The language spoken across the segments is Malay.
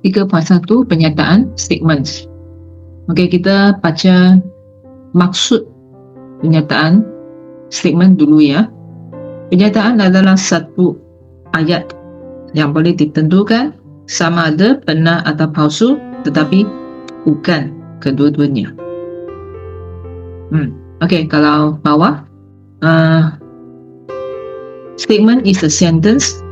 3.1 Penyataan statements. Okey, kita baca maksud penyataan statement dulu ya. Penyataan adalah satu ayat yang boleh ditentukan sama ada benar atau palsu, tetapi bukan kedua-duanya. Okey, kalau bawah, statement is a sentence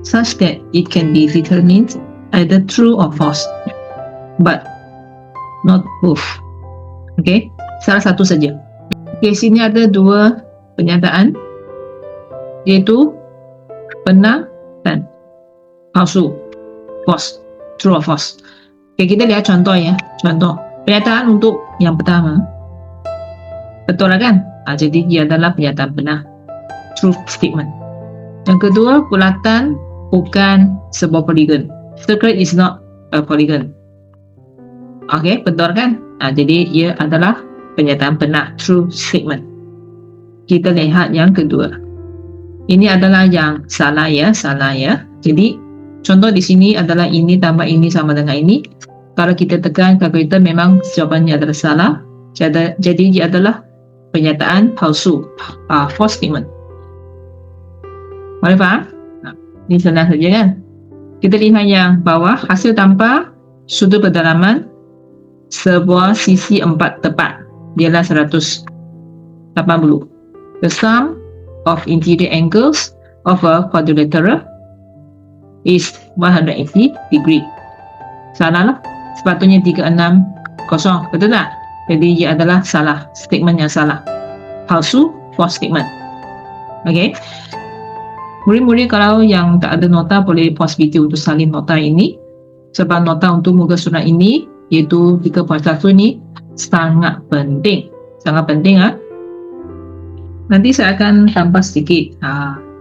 such that it can be determined either true or false, but not both. Okey, salah satu saja. Okey, sini ada dua penyataan, iaitu benar dan palsu, false, true or false. Okey, kita lihat contoh ya. Contoh penyataan untuk yang pertama, betul lah kan? Jadi ia adalah penyataan benar, true statement. Yang kedua, bulatan bukan sebuah poligon. Circle is not a polygon. Okey, betul kan? Jadi ia adalah penyataan benar, true statement. Kita lihat yang kedua. Ini adalah yang salah ya, salah ya. Jadi contoh di sini adalah ini tambah ini sama dengan ini. Kalau kita tekan kalkulator, memang jawabannya adalah salah. Jadi dia adalah penyataan palsu, false statement. Boleh faham? Ini senang saja kan? Kita lihat yang bawah, hasil tanpa sudut pendalaman sebuah sisi 4 tepat ialah 180. The sum of interior angles of a quadrilateral is 180 degree. Salah lah, sepatutnya 360, betul tak? Jadi ia adalah salah, statement yang salah, palsu, false statement. Okey, murid-murid kalau yang tak ada nota boleh pause video untuk salin nota ini, sebab nota untuk muka surat ini iaitu 3.1 ni sangat penting, sangat penting ah. Nanti saya akan tambah sedikit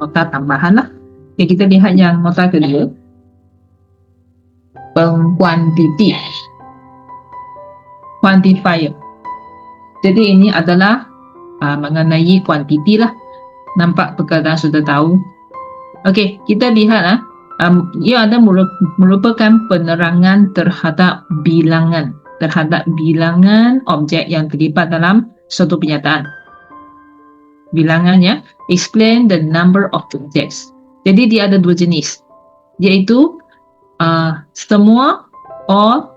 nota tambahan lah. Okay, kita lihat yang nota kedua, pengkuantiti, quantifier. Jadi ini adalah mengenai kuantiti lah. Nampak perkataan sudah tahu. Okey, kita lihat ia ada merupakan penerangan terhadap bilangan objek yang terlibat dalam suatu penyataan. Bilangannya explain the number of objects. Jadi dia ada dua jenis, iaitu semua or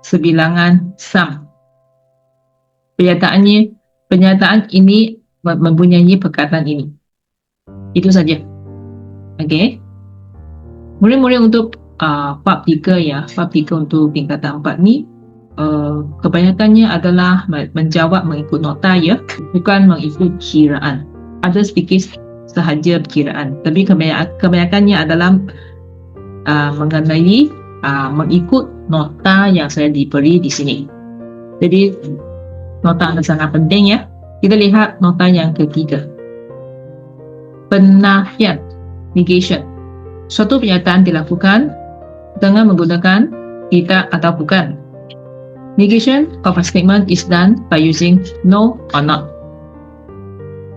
sebilangan sum. Penyataan ini mempunyai perkataan ini. Itu saja. Okey. Murid-murid untuk bab 3 ya, bab 3 untuk tingkatan 4 ni kebanyakannya adalah menjawab mengikut nota ya, bukan mengikut kiraan. Ada sedikit sahaja kiraan, tapi kebanyakannya adalah mengenai mengikut nota yang saya diberi di sini. Jadi nota sangat penting ya. Kita lihat nota yang ketiga, penafian, negation. Suatu pernyataan dilakukan dengan menggunakan tidak atau bukan. Negation of a statement is done by using no or not.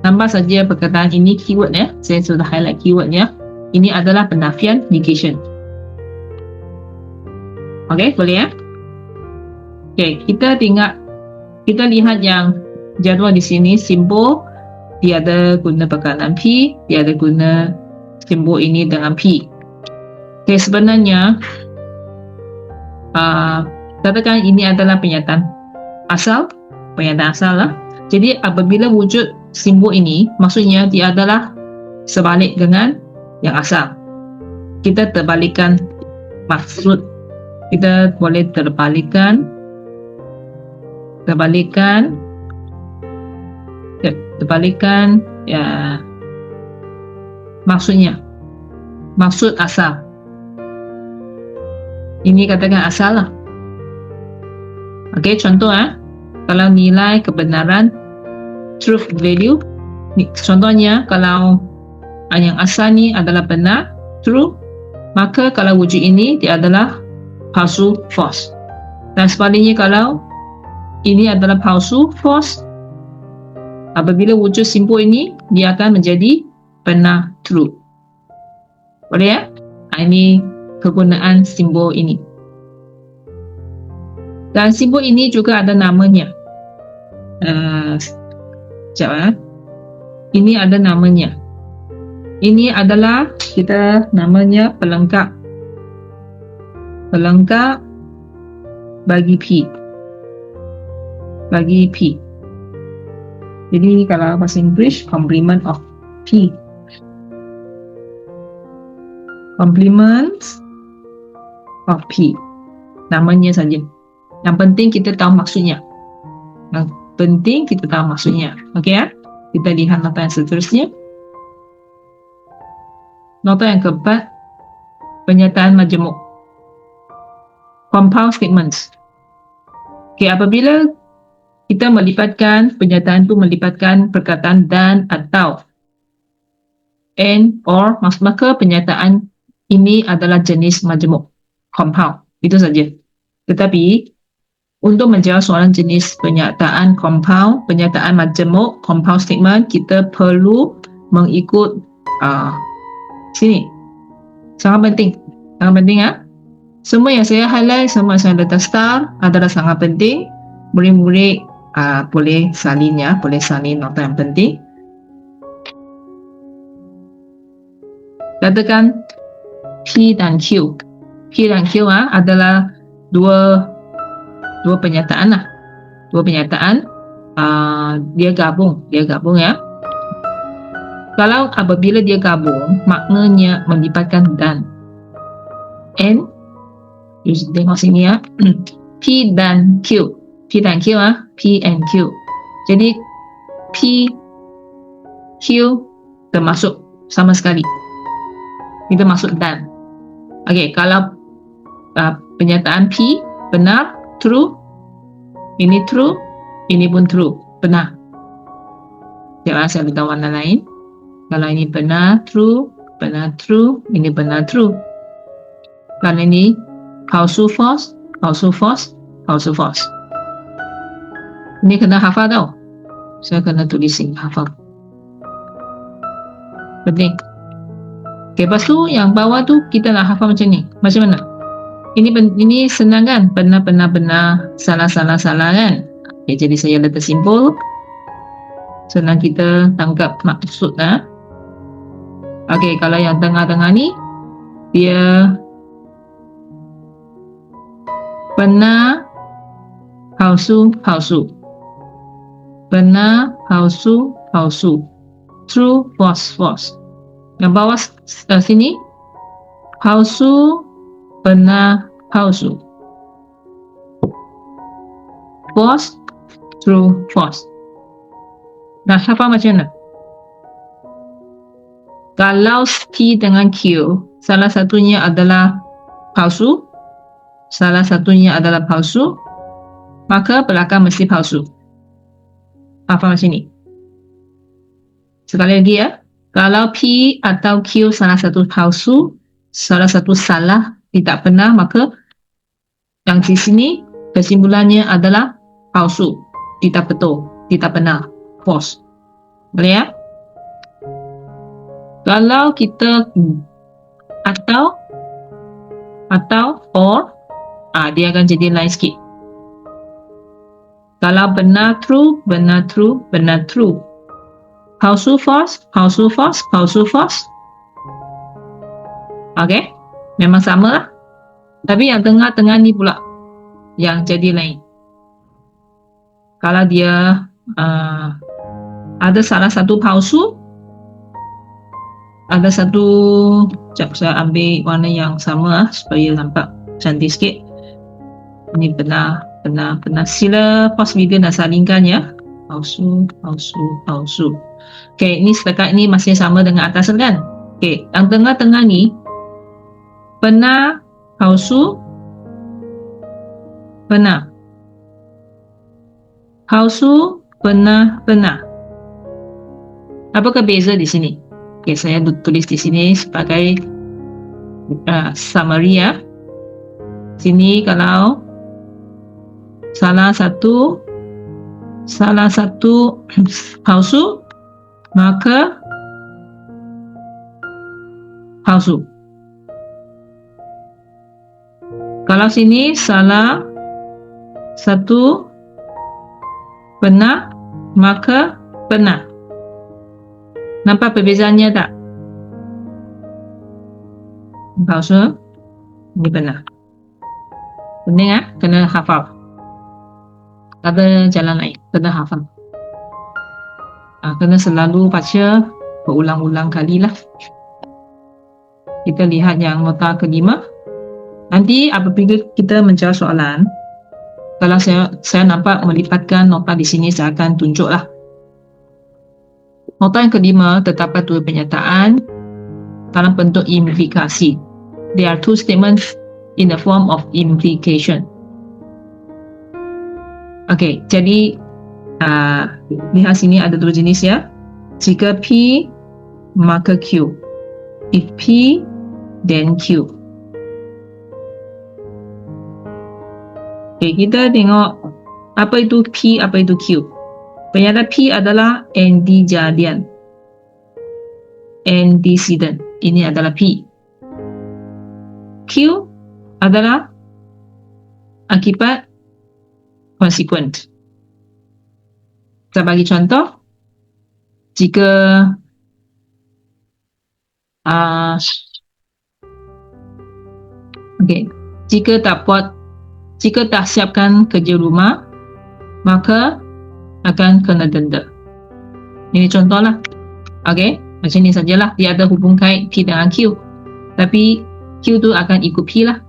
Tambah saja perkataan ini keyword ya. Saya sudah highlight keywordnya. Ini adalah penafian, negation. Okey, boleh ya? Okey, kita lihat yang jadual di sini, simbol dia ada guna perkataan P, dia ada guna simbol ini dengan P. Okay, sebenarnya katakan ini adalah pernyataan asal lah. Jadi apabila wujud simbol ini, maksudnya dia adalah sebalik dengan yang asal. Kita terbalikkan maksud, kita boleh terbalikkan ya, maksudnya, maksud asal. Ini katakan asal lah. Okey, contoh kalau nilai kebenaran, truth value, contohnya kalau yang asal ni adalah benar, true, maka kalau wujud ini dia adalah palsu, false. Dan sebaliknya kalau ini adalah palsu, false, apabila wujud simbol ini dia akan menjadi benar, true. Boleh ya? Ini kegunaan simbol ini. Dan simbol ini juga ada namanya. Sekejap. Ini ada namanya. Ini adalah kita namanya pelengkap. Pelengkap bagi P. Bagi P. Jadi kalau bahasa Inggeris, complement of P. Complement of P. Namanya saja. Yang penting kita tahu maksudnya. Yang penting kita tahu maksudnya. Okey ya? Kita lihat nota yang seterusnya. Nota yang keempat, pernyataan majemuk. Compound statements. Okey, apabila kita melibatkan, pernyataan itu melibatkan perkataan dan atau and or, maka pernyataan ini adalah jenis majemuk. Compound. Itu saja. Tetapi untuk menjawab soalan jenis pernyataan compound, pernyataan majemuk, compound statement, kita perlu mengikut sini. Sangat penting. Sangat penting ya. Semua yang saya highlight, semua yang saya letak star adalah sangat penting. Murid-murid boleh salin ya, boleh salin nota yang penting. Katakan P dan Q. P dan Q adalah dua pernyataan lah. Dua pernyataan, dia gabung ya. Kalau apabila dia gabung, maknanya melibatkan dan. And, tengok sini ya. P dan Q. P dan Q P and Q. Jadi, P, Q termasuk sama sekali. Kita masuk dan. Okey, kalau pernyataan P benar, true, ini true, ini pun true, benar. Jangan saya letak warna lain. Kalau ini benar, true, ini benar, true. Kalau ini palsu, false, palsu, false, palsu, false. Ini kena hafal tau. Saya kena tulis ini, hafal. Penting. Okay, lepas tu yang bawah tu kita nak hafal macam ni. Macam mana? Ini senang kan? Benar, salah kan? Okay, jadi saya letak simbol. Senang kita tangkap maksud lah. Okay, kalau yang tengah-tengah ni, dia benar, palsu. Benar, palsu. True, false. Yang bawah sini, palsu, benar, palsu. False, true, false. Nah, hafal macam mana? Kalau P dengan Q, salah satunya adalah palsu, maka belakang mesti palsu. Hafal macam ni. Sekali lagi ya. Kalau P atau Q salah satu palsu, salah satu salah, tidak benar, maka yang di sini kesimpulannya adalah palsu, tidak betul, tidak benar, false. Boleh ya? Kalau kita atau or, dia akan jadi lain sikit. Kalau benar true. Palsu false. Okay, memang sama lah. Tapi yang tengah-tengah ni pula yang jadi lain. Kalau dia ada salah satu palsu, ada satu, sekejap saya ambil warna yang sama supaya nampak cantik sikit. Ini benar. Sila pause video dan salingkan ya. Palsu. Okay, ini setakat ini masih sama dengan atas kan? Okay, yang tengah-tengah ni benar, palsu, benar. Palsu, benar. Apakah beza di sini? Okay, saya tulis di sini sebagai summary ya. Sini kalau salah satu palsu, maka palsu. Kalau sini salah Satu, pernah, maka pernah. Nampak perbezaannya tak? Palsu, ini benar. Penting kena hafal. Tak ada jalan lain, kena hafal. Kena selalu baca berulang-ulang kali lah. Kita lihat yang nota kelima. Nanti apabila kita menjawab soalan, kalau saya nampak melipatkan nota di sini, saya akan tunjuk lah. Nota yang kelima terdapat dua pernyataan dalam bentuk implikasi. There are two statements in the form of implication. Okey, jadi lihat sini ada dua jenis ya. Jika P maka Q. If P then Q. Okay, kita tengok apa itu P, apa itu Q. Pernyataan P adalah antecedent. Antecedent. Ini adalah P. Q adalah akibat consequent. Saya bagi contoh. Jika jika tak siapkan kerja rumah, maka akan kena denda. Ini contohlah. Okey, macam ni sajalah. Dia ada hubung kait P dengan Q. Tapi Q tu akan ikut P lah.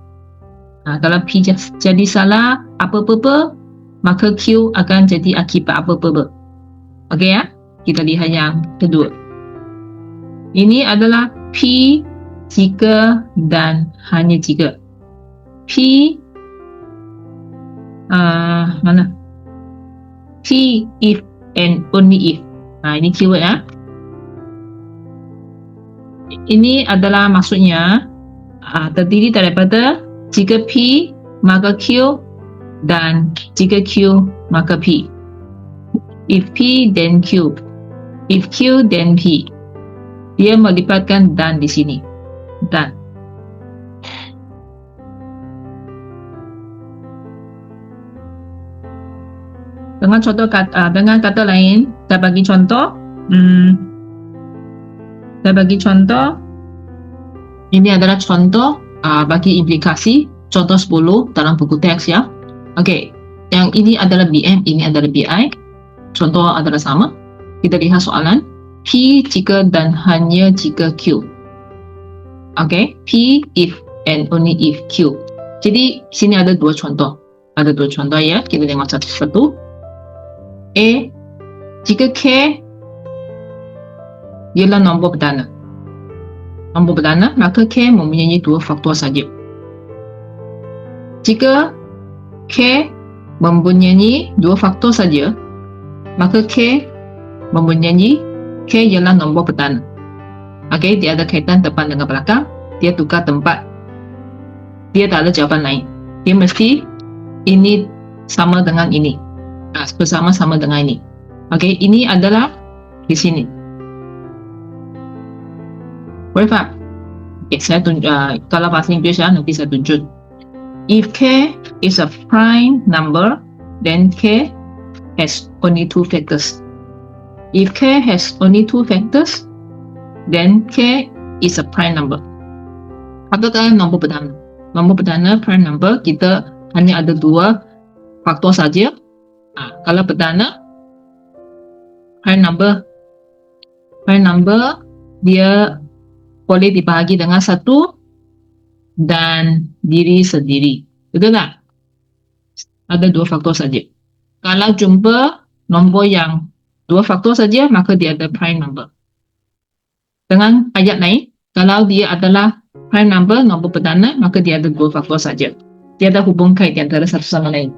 Kalau P jadi salah apa-apa, maka Q akan jadi akibat apa-apa. Okey ya? Kita lihat yang kedua. Ini adalah P jika dan hanya jika. P mana? P if and only if. Ini keyword ya. Ini adalah maksudnya terdiri daripada jika P maka Q dan jika Q maka P. If P then Q. If Q then P. Dia melipatkan dan di sini. Dan. Dengan kata lain, saya bagi contoh. Ini adalah contoh bagi implikasi. Contoh 10 dalam buku teks ya. Okey, yang ini adalah BM, ini adalah BI. Contoh adalah sama. Kita lihat soalan. P jika dan hanya jika Q. Okey, P if and only if Q. Jadi sini ada dua contoh. Ada dua contoh ya. Kita tengok satu-satu. A, jika K ialah nombor perdana. Nombor perdana, maka K mempunyai dua faktor saja. Jika K mempunyai dua faktor saja, maka K mempunyai K ialah nombor perdana. Okey, dia ada kaitan depan dengan belakang. Dia tukar tempat. Dia tak ada jawapan lain. Dia mesti ini sama dengan ini. Bersama-sama dengan ini. Okey, ini adalah di sini. Boleh faham? Okey, saya tunjuk. Kalau bahasa Inggeris nanti saya tunjuk. If K is a prime number, then K has only two factors. If K has only two factors, then K is a prime number. Apakah nombor perdana? Nombor perdana prime number kita hanya ada dua faktor saja. Kalau perdana prime number dia boleh dibahagi dengan satu dan diri sendiri. Betul tak? Ada dua faktor saja. Kalau jumpa nombor yang dua faktor saja, maka dia ada prime number. Dengan ayat lain, kalau dia adalah prime number, nombor perdana, maka dia ada dua faktor saja. Dia ada hubung kait di antara satu sama lain.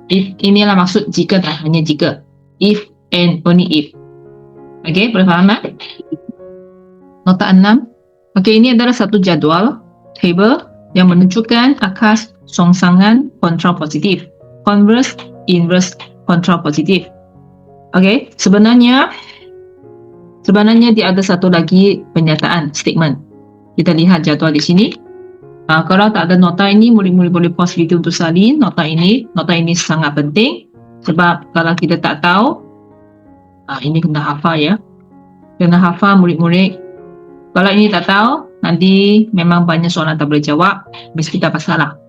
If, inilah maksud jika dan hanya jika. If and only if. Okey, boleh faham tak? Nota 6. Okey, ini adalah satu jadual table yang menunjukkan akas songsangan kontrapositif. Converse, inverse, kontrapositif. Okey, sebenarnya dia ada satu lagi pernyataan, statement. Kita lihat jadual di sini. Kalau tak ada nota ini, murid-murid boleh pause video untuk salin nota ini. Nota ini sangat penting sebab kalau kita tak tahu, ini kena hafal ya. Kena hafal murid-murid. Kalau ini tak tahu, nanti memang banyak soalan tak boleh jawab, mesti dapat salah.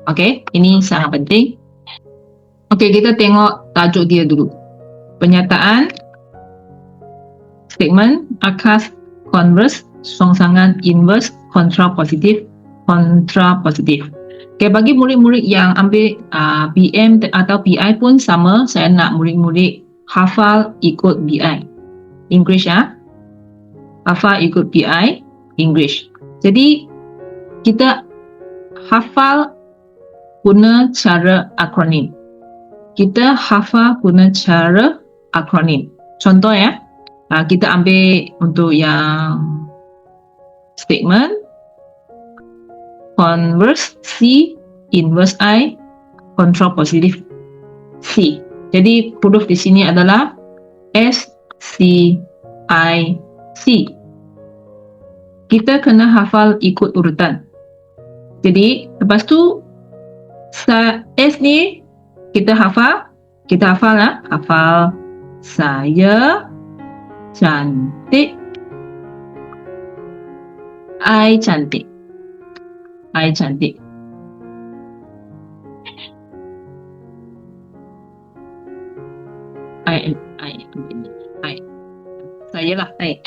Okey, ini sangat penting. Okey, kita tengok tajuk dia dulu. Pernyataan, statement, akas, converse, songsangan, inverse, kontrapositif. Okay, bagi murid-murid yang ambil BM atau PI pun sama, saya nak murid-murid hafal ikut BI English ya. Hafal ikut PI English. Jadi kita hafal guna cara akronim. Kita hafal guna cara akronim. Contoh ya, kita ambil untuk yang statement, converse C, inverse I, kontrapositif C. Jadi huruf di sini adalah S, C, I, C. Kita kena hafal ikut urutan. Jadi lepas tu S ni kita hafal lah. Hafal saya cantik, I cantik. I cantik. Saya lah, I.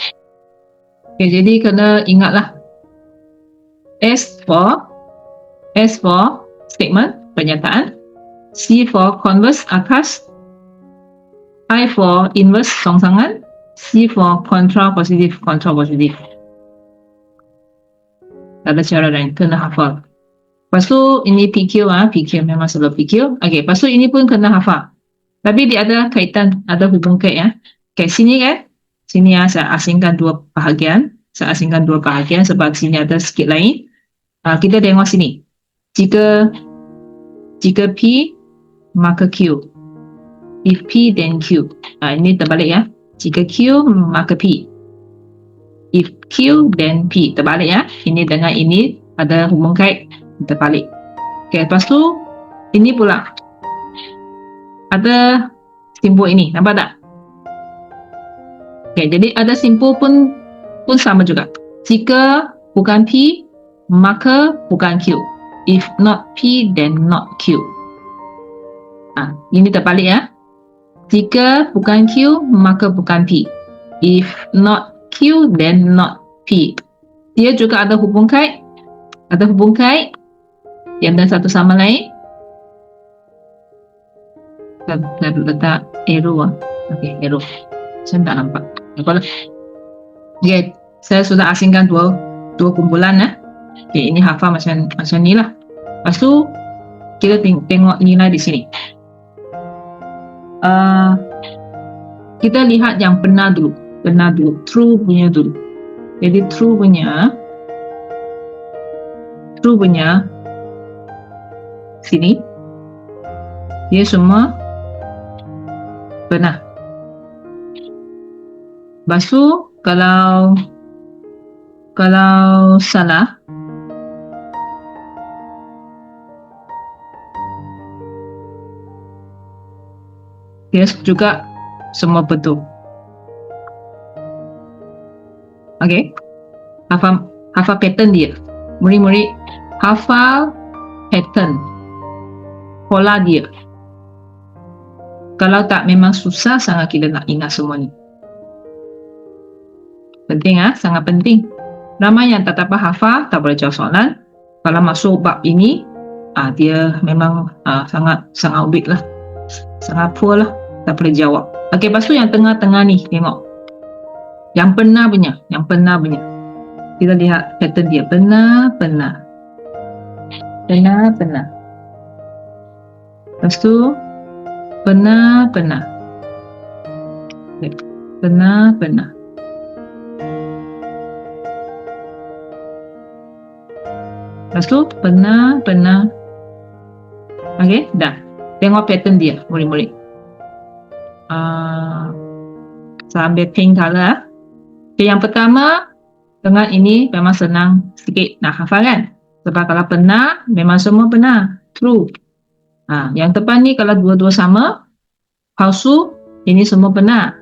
Okay, jadi kena ingatlah. S for statement, pernyataan. C for converse, akas. I for inverse, songsangan. C for kontrapositif. Ada cara lain, kena hafal. Lepas tu ini PQ memang selalu PQ. Okey, lepas tu ini pun kena hafal. Tapi dia ada kaitan, ada hubung kait ya. Okay, sini kan, sini saya asingkan dua bahagian. Saya asingkan dua bahagian sebab sini ada sikit lain. Kita tengok sini. Jika P maka Q. If P then Q. Ini terbalik ya. Jika Q maka P. If Q then P. Terbalik ya. Ini dengan ini ada hubung kait, terbalik. Okay, lepas tu ini pula ada simbol ini, nampak tak? Okay, jadi ada simbol pun sama juga. Jika bukan P maka bukan Q. If not P then not Q. Ini terbalik ya. Jika bukan Q maka bukan P. If not Q then not P. Dia juga ada hubung kait. Yang dan satu sama lain. Saya letak arrow. Okey, arrow. Saya tak nampak. Okay, saya sudah asingkan dua kumpulan ya. Okay, ini hafal macam ni lah. Lepas tu kita tengok nilai di sini. Kita lihat yang benar dulu. True punya dulu. Jadi true punya sini dia semua benar. Lepas tu kalau salah, dia juga semua betul. Okey, hafal pattern dia. Murid-murid hafal pattern, pola dia. Kalau tak, memang susah sangat kita nak ingat semua ni. Penting sangat penting. Ramai yang tak dapat hafal, tak boleh jawab soalan. Kalau masuk bab ini, dia memang sangat weak lah, sangat poor lah, tak boleh jawab. Okey, lepas tu yang tengah-tengah ni, tengok. Yang benar punya. Kita lihat pattern dia. Benar. Lepas tu benar. Lepas tu benar. Okey, dah. Tengok pattern dia, murid-murid. Saya ambil pink color. Okay, yang pertama dengan ini memang senang sikit nak hafal kan. Sebab kalau benar, memang semua benar. True. Yang depan ni kalau dua-dua sama, palsu, ini semua benar.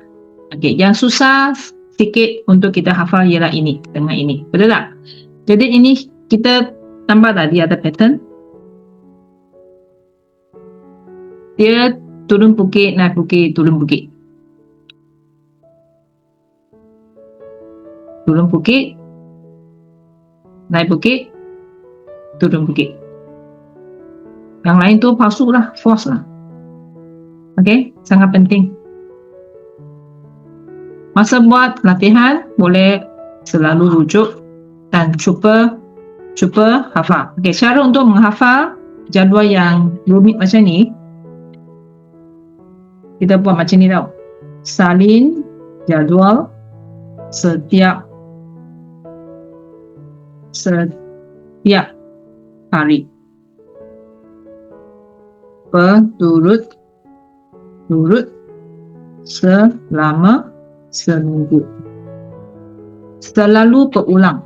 Okey, yang susah sikit untuk kita hafal ialah ini dengan ini. Betul tak? Jadi ini kita tambah tadi ada pattern. Dia turun bukit, naik bukit, turun bukit. Turun bukit, naik bukit, turun bukit. Yang lain tu palsu lah, false lah. Okey, sangat penting. Masa buat latihan, boleh selalu rujuk dan cuba hafal. Okey, cara untuk menghafal jadual yang rumit macam ni, kita buat macam ni tau. Salin jadual setiap hari. Berturut-turut selama seminggu. Selalu berulang.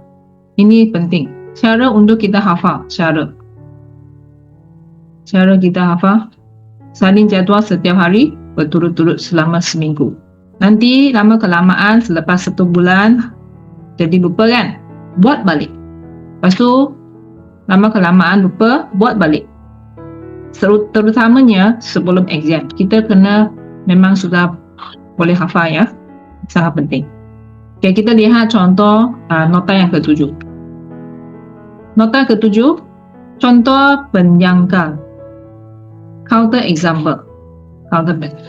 Ini penting. Cara untuk kita hafal. Cara kita hafal. Salin jadual setiap hari, berturut-turut selama seminggu. Nanti lama kelamaan selepas 1 bulan jadi lupa kan? Buat balik. Lepas tu lama kelamaan lupa, buat balik. Terutamanya sebelum exam, kita kena memang sudah boleh hafal ya. Sangat penting. Okay, kita lihat contoh nota yang ke-7. Nota ke-7, contoh penyangkal. Counter example.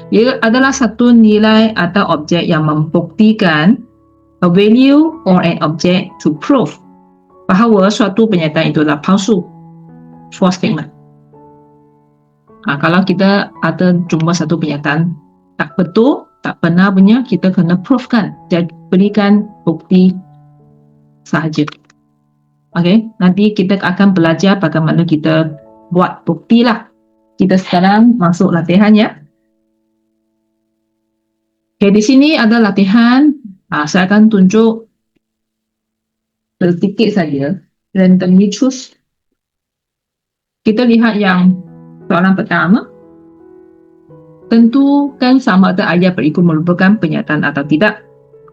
Ia adalah satu nilai atau objek yang membuktikan a value or an object to prove bahawa suatu pernyataan itu adalah palsu. False statement. Kalau kita ada jumpa satu pernyataan tak betul, tak benar punya, kita kena prove kan. Jadi berikan bukti sahaja. Okey, nanti kita akan belajar bagaimana kita buat bukti lah. Kita sekarang masuk latihan ya. Okey, di sini ada latihan. Saya akan tunjuk sedikit saja. Randomly choose. Kita lihat yang soalan pertama. Tentukan sama ada ayat berikut merupakan pernyataan atau tidak.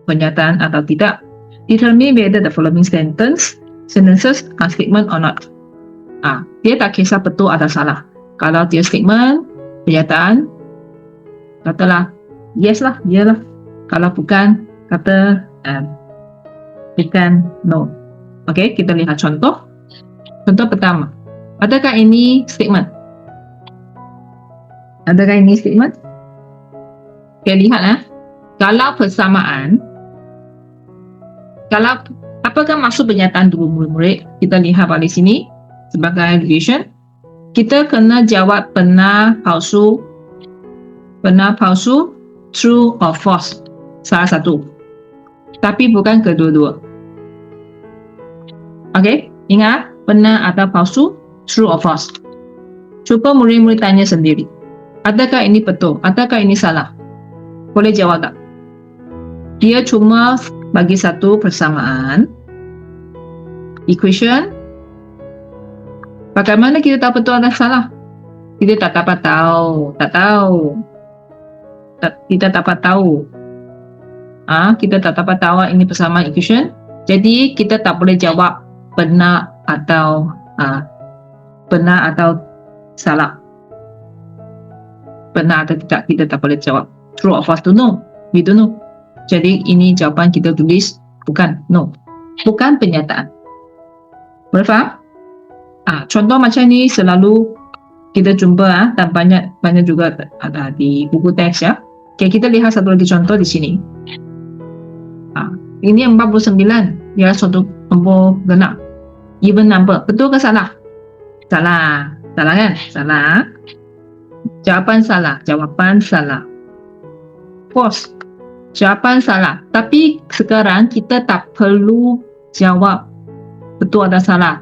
Pernyataan atau tidak. Determine whether the following sentences are statement or not. Dia tak kisah betul atau salah. Kalau dia statement, pernyataan, katalah yes lah, iyalah. Kalau bukan, kata bukan no. Okey, kita lihat contoh. Contoh pertama. Adakah ini statement? Adakah ini statement? Okay, lihat kalau persamaan, kalau apakah maksud pernyataan dua murid? Kita lihat balik sini sebagai revision. Kita kena jawab benar, palsu, true or false. Salah satu. Tapi bukan kedua-dua. Okey, ingat benar atau palsu, true or false. Cuba murid-murid tanya sendiri. Adakah ini betul? Adakah ini salah? Boleh jawab tak? Dia cuma bagi satu persamaan. Equation. Bagaimana kita tahu betul atau salah? Kita tak dapat tahu. Kita tak dapat tahu. Kita tak dapat tahu ini persamaan equation. Jadi kita tak boleh jawab benar atau salah. Benar atau tidak, kita tak boleh jawab. True or false to no. We don't know. Jadi ini jawapan kita tulis bukan no. Bukan pernyataan. Boleh faham? Contoh macam ni selalu kita jumpa dan banyak juga ada di buku teks ya. Okay, kita lihat satu lagi contoh di sini. Ini 49. Ia suatu nombor genap. Even number. Betul ke salah? Salah. Salah kan? Salah. Jawapan salah. False. Jawapan salah. Tapi sekarang kita tak perlu jawab betul atau salah.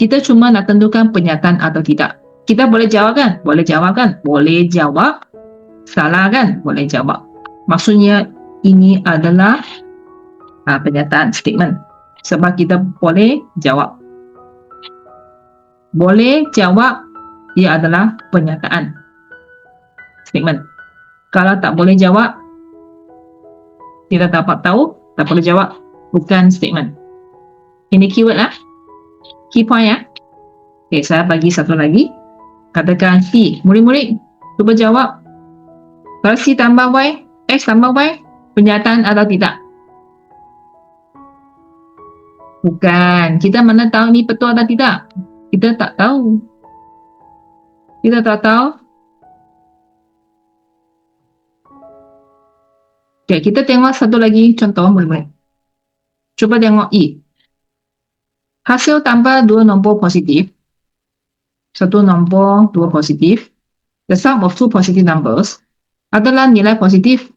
Kita cuma nak tentukan pernyataan atau tidak. Kita boleh jawab kan? Boleh jawab kan? Boleh jawab. Salah kan? Boleh jawab. Maksudnya ini adalah pernyataan statement. Sebab kita boleh jawab. boleh jawab ia adalah pernyataan, statement. Kalau tak boleh jawab, tidak dapat tahu, tak boleh jawab, bukan statement. Ini keyword lah, key point ya. Okay, saya bagi satu lagi. Katakan C. Murid-murid, cuba jawab. Kalau C tambah Y, X tambah Y, pernyataan atau tidak? Bukan. Kita mana tahu ni betul atau tidak? Kita tak tahu. Kita tak tahu. Okay, kita tengok satu lagi contoh, murid-murid. Cuba tengok E. Hasil tambah dua nombor positif. Satu nombor, dua positif. The sum of two positive numbers adalah nilai positif.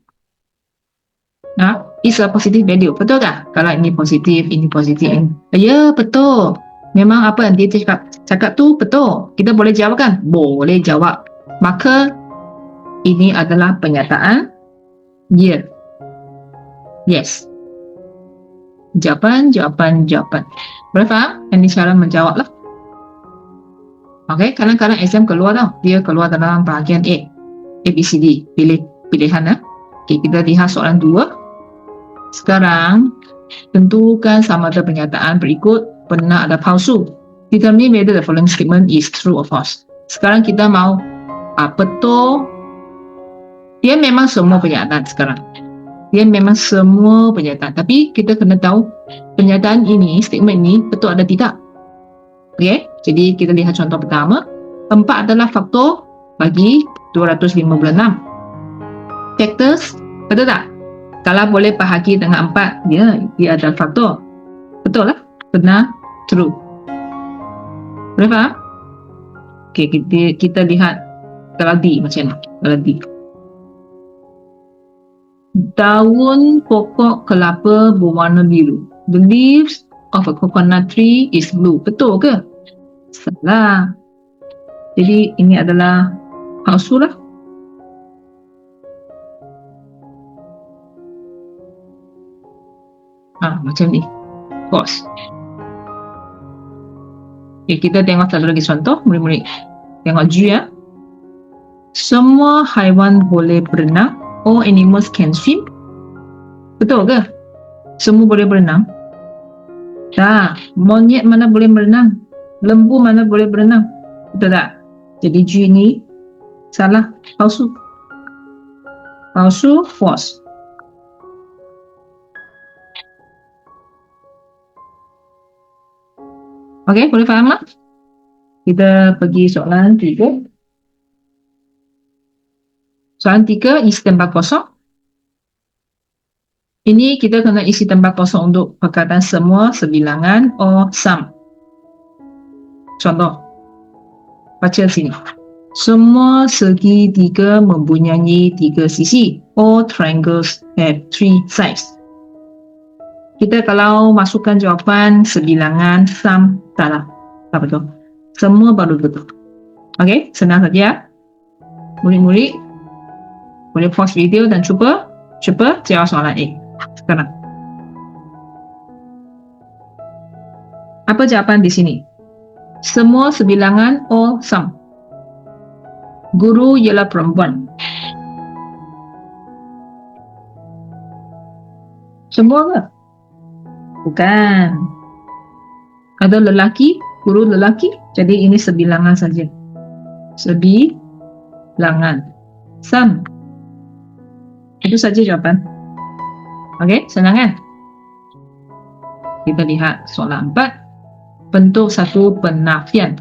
Nah, is a positive value. Betul tak? Kalau ini positif, ini positif. Ya, betul. Memang apa yang dia cakap tu betul. Kita boleh jawab kan? Boleh jawab. Maka ini adalah pernyataan ya. Yes. Jawapan. Boleh faham? Ini cara menjawab lah. Okay, kadang-kadang exam keluar tau. Dia keluar dalam bahagian A. A, B, C, D. Pilihan lah. Okay, kita lihat soalan 2. Sekarang, tentukan sama ada pernyataan berikut benar atau palsu. Determine whether the following statement is true or false. Sekarang kita mau betul. Dia memang semua pernyataan sekarang. Dia memang semua pernyataan. Tapi kita kena tahu pernyataan ini, statement ini betul atau tidak. Okay, jadi kita lihat contoh pertama. 4 adalah faktor bagi 256. Factors, betul tak? Kalau boleh bahagi dengan 4, ya, dia adalah faktor. Betul lah? Benar? True. Boleh faham? Okay, kita lihat kalau D macam mana? Kalau D. Daun pokok kelapa berwarna biru. The leaves of a coconut tree is blue. Betul ke? Salah. Jadi ini adalah palsu lah. Macam ni. False. Okay, kita tengok satu lagi contoh. Murid-murid tengok G ya. Semua haiwan boleh berenang. All animals can swim. Betul ke? Semua boleh berenang. Tak, monyet mana boleh berenang? Lembu mana boleh berenang? Betul tak? Jadi G ni salah, palsu. Palsu, false. Okey, boleh faham tak? Kita pergi soalan 3. Soalan 3, isi tempat kosong. Ini kita kena isi tempat kosong untuk perkataan semua, sebilangan, or sum. Contoh. Baca sini. Semua segitiga mempunyai 3 sisi. All triangles have 3 sides. Kita kalau masukkan jawapan sebilangan, sum, salah. Tak betul. Semua baru betul. Okey, senang saja. Murid-murid boleh pause video dan cuba jawab soalan A sekarang. Apa jawapan di sini? Semua sebilangan or sum. Guru ialah perempuan. Semua ke? Bukan. Ada lelaki, guru lelaki, jadi ini sebilangan saja. Sebilangan. Sum. Itu saja jawapan. Okey, senang kan? Kita lihat soalan 4. Bentuk satu penafian.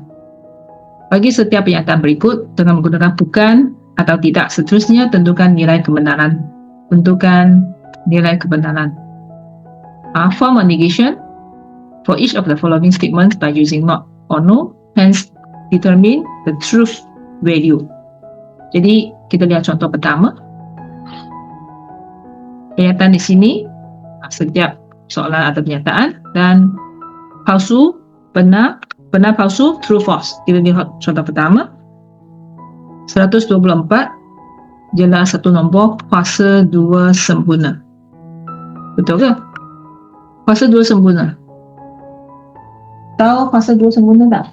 Bagi setiap pernyataan berikut dengan menggunakan bukan atau tidak, seterusnya tentukan nilai kebenaran. Tentukan nilai kebenaran. Form a negation for each of the following statements by using not or no, hence determine the truth value. Jadi kita lihat contoh pertama. Pernyataan di sini setiap soalan atau pernyataan dan palsu, benar, palsu, true, false. Kita lihat contoh pertama. 124 jelas satu nombor kuasa 2 sempurna. Betul ke? Kuasa 2 sempurna. Tahu kuasa 2 sempurna tak?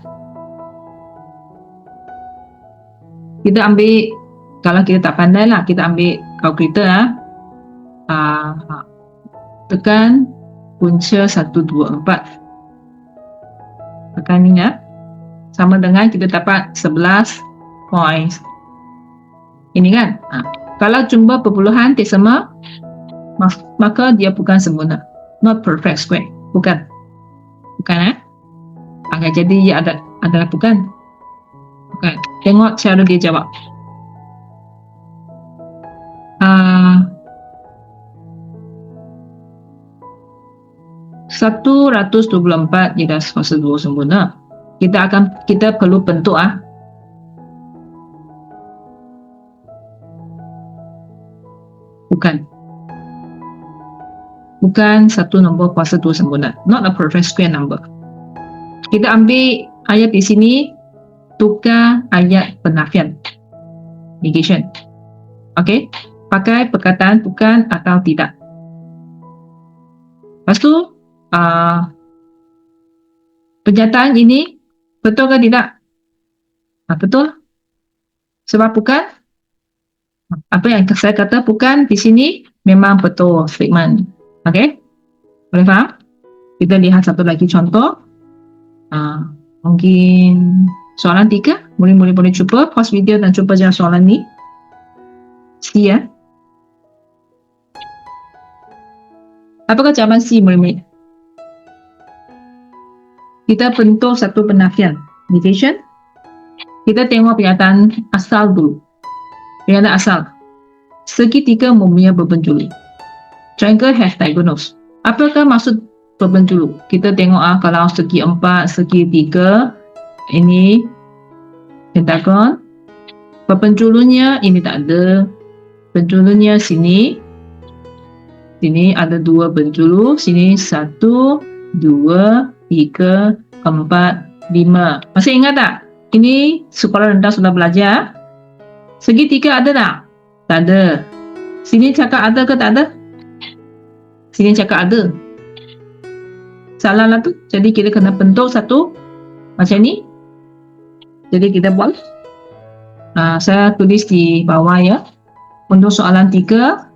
Kita ambil, kalau kita tak pandai lah, kita ambil kalkulator tekan punca 1, 2, 4. Tekan ni ya. Sama dengan kita dapat 11 points. Ini kan. Kalau jumpa perpuluhan desimal, maka dia bukan sempurna. Not perfect square. Bukan. Bukan jadi ia adalah bukan. Bukan. Tengok cara dia jawab. 124 ialah fasa 2 sempurna. Kita perlu bentuk bukan satu nombor kuasa 2 sempurna. Not a perfect square number. Kita ambil ayat di sini, tukar ayat penafian, negation. Okey, pakai perkataan bukan atau tidak. Lepas tu pernyataan ini betul ke tidak? Betul. Sebab bukan, apa yang saya kata bukan di sini memang betul statement. Okey, boleh faham? Kita lihat satu lagi contoh. Mungkin soalan 3. Boleh cuba pause video dan cuba jawab soalan ni. C ya. Apakah jawapan C, murid-murid? Kita bentuk satu penafian, negation. Kita tengok pernyataan asal dulu. Pernyataan asal. Segitiga mempunyai berpenjuru. Triangle has diagonals. Apakah maksud berpenjuru? Kita tengok kalau segi 4, segi 3, ini pentagon. Berpenjurunya ini tak ada. Penjurunya sini. Sini ada 2 penjuru. Sini 1, 2, 3, 4, 5. Masih ingat tak? Ini sekolah rendah sudah belajar. Segitiga ada tak? Tak ada. Sini cakap ada ke tak ada? Sini cakap ada. Salah lah tu. Jadi kita kena bentuk satu macam ni. Jadi kita buat. Saya tulis di bawah ya. Untuk soalan 3,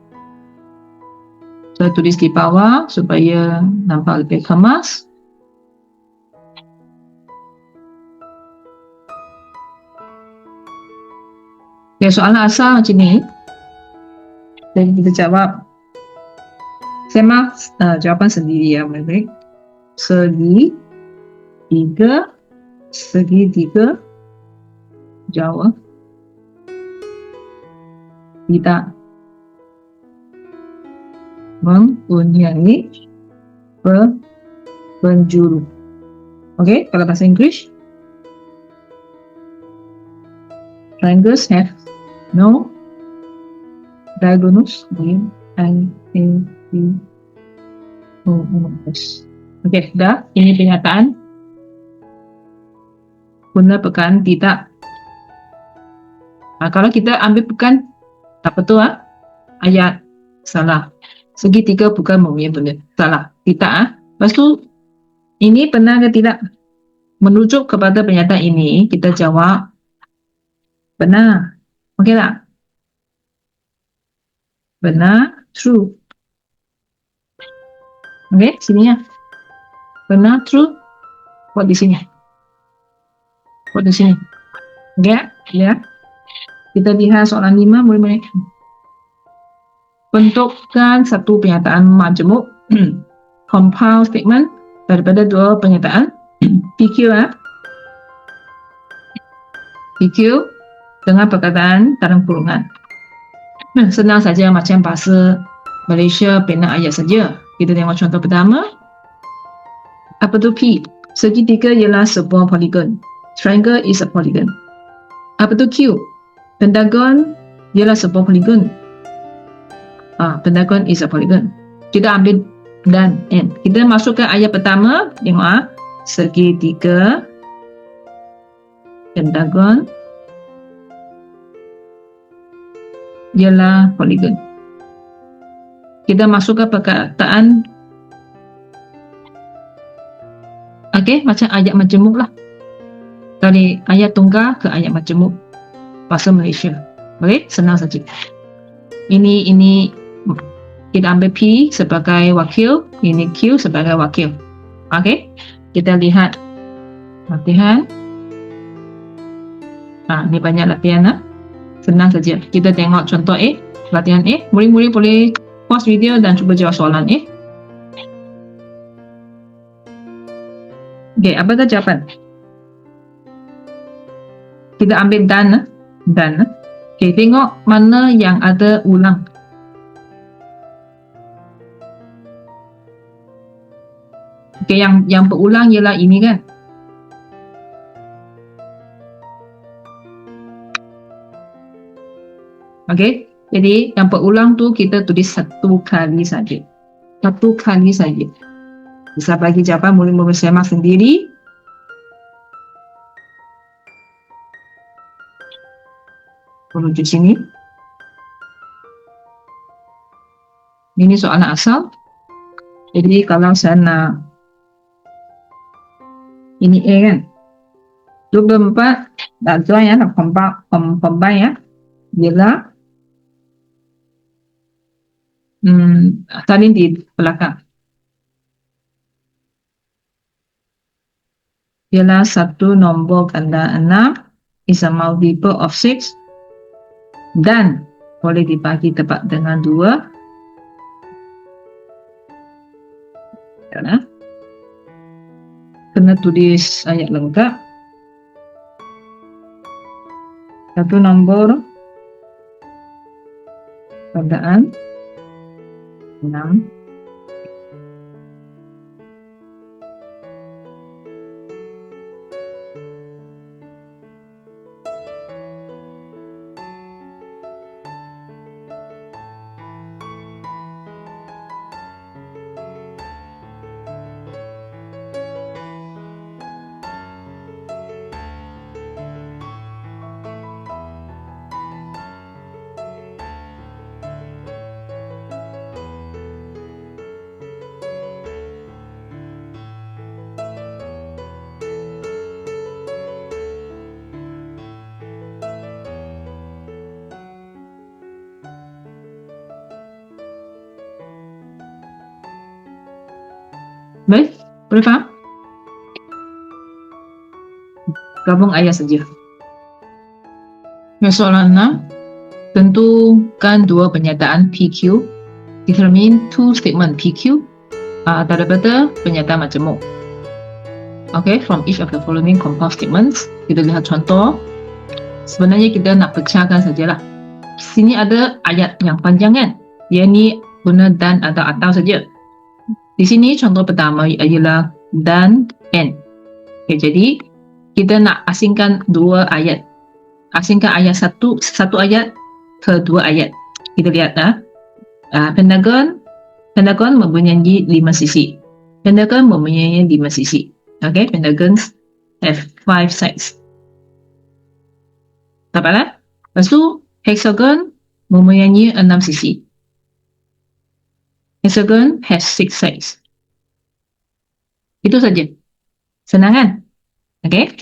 saya tulis di bawah supaya nampak lebih kemas. Okay, soalan asal macam ni. Jadi kita jawab. Saya mark jawapan sendiri ya, baik. Segi 3 jawab tidak mempunyai penjuru. Okey, kalau bahasa Inggeris, triangles have no diagonals. Okey, dah. Ini pernyataan. Guna pekan tidak. Kalau kita ambil bukan, tak betul ayat salah. Segitiga bukan mempunyai benda. Salah. Tidak Lepas tu, ini benar ke tidak? Merujuk kepada pernyataan ini, kita jawab benar. Okey tak? Benar, true. Okey, sini ya. Benar, true. Buat di sini. Buat di sini. Okey, ya. Kita lihat soalan 5, boleh. Bentukkan satu pernyataan majmuk compound statement daripada 2 pernyataan PQ PQ dengan perkataan dalam kurungan. Senang saja macam bahasa Malaysia pena ayat saja. Kita tengok contoh pertama. Apa tu P? Segitiga ialah sebuah polygon. Triangle is a polygon. Apa tu Q? Pentagon ialah sebuah polygon. Pentagon is a polygon. Kita ambil dan N. Kita masukkan ayat pertama. Tengok segitiga pentagon ialah polygon. Kita masukkan perkataan. Okey, macam ayat majemuk lah. Dari ayat tunggal ke ayat majemuk. bahasa Malaysia. Okey, senang saja. Ini kita ambil P sebagai wakil, ini Q sebagai wakil. Okey, kita lihat latihan. Ini banyak latihan. Senang saja. Kita tengok contoh A, latihan A. Murid-murid boleh pause video dan cuba jawab soalan A. Okey, apakah jawapan? Kita ambil dan. Okey, tengok mana yang ada ulang. Okey, yang berulang ialah ini kan? Okey, jadi yang berulang tu kita tulis satu kali saja. Satu kali saja. Bisa bagi jawapan, murid-murid semak sendiri. Menuju sini. Ini soalan asal. Jadi kalau saya nak ini A kan, 24 tak join ya, nak combine ya, ialah salin di belakang. Ialah satu nombor ganda 6 is a multiple of 6 dan boleh dibagi tepat dengan 2. Kena tulis ayat lengkap. Satu nombor gandaan 6. Baik, boleh faham? Gabung ayat saja. Soalan 6. Tentukan dua pernyataan PQ. Determine two statement PQ daripada pernyataan majemuk. Okay, from each of the following compound statements. Kita lihat contoh. Sebenarnya kita nak pecahkan sajalah. Sini ada ayat yang panjang kan? Yang ni guna dan atau saja. Di sini contoh pertama ialah dan and. Okay, jadi kita nak asingkan dua ayat. Asingkan ayat satu ayat ke dua ayat. Kita lihat Pentagon mempunyai 5 sisi. Pentagon mempunyai 5 sisi. Okay, pentagons have 5 sides. Dapatlah? Lepas tu hexagon mempunyai 6 sisi. Hexagon has 6 sides. Itu saja. Senang kan? Okay.